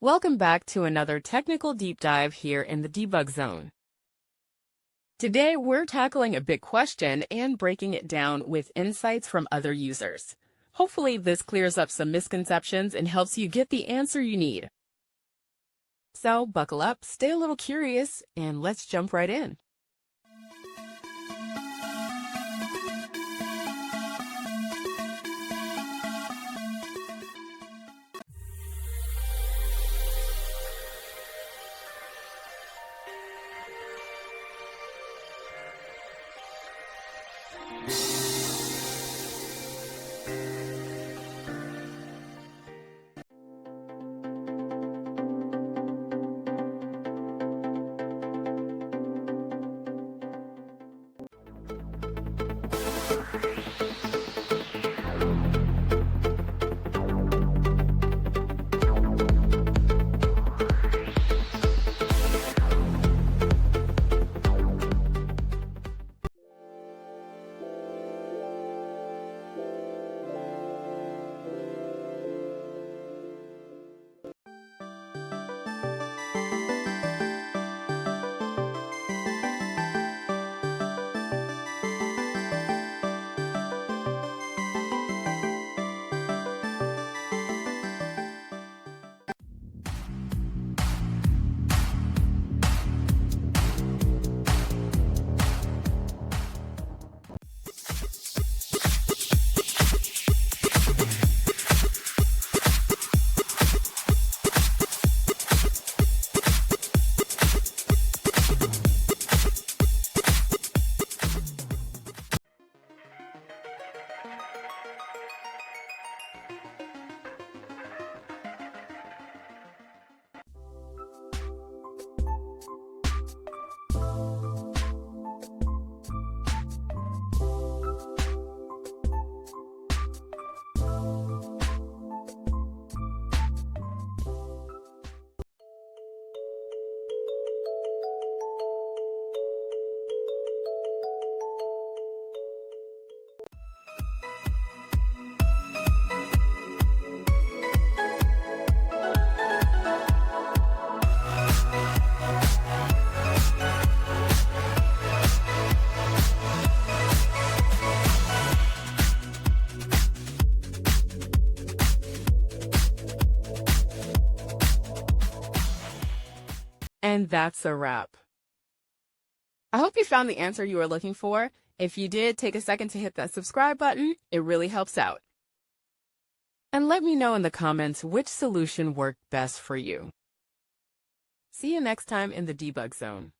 Welcome back to another technical deep dive here in the debug zone. Today, we're tackling a big question and breaking it down with insights from other users. Hopefully, this clears up some misconceptions and helps you get the answer you need. So, buckle up, stay a little curious, and let's jump right in. And that's a wrap. I hope you found the answer you were looking for. If you did, take a second to hit that subscribe button. It really helps out. And let me know in the comments which solution worked best for you. See you next time in the debug zone.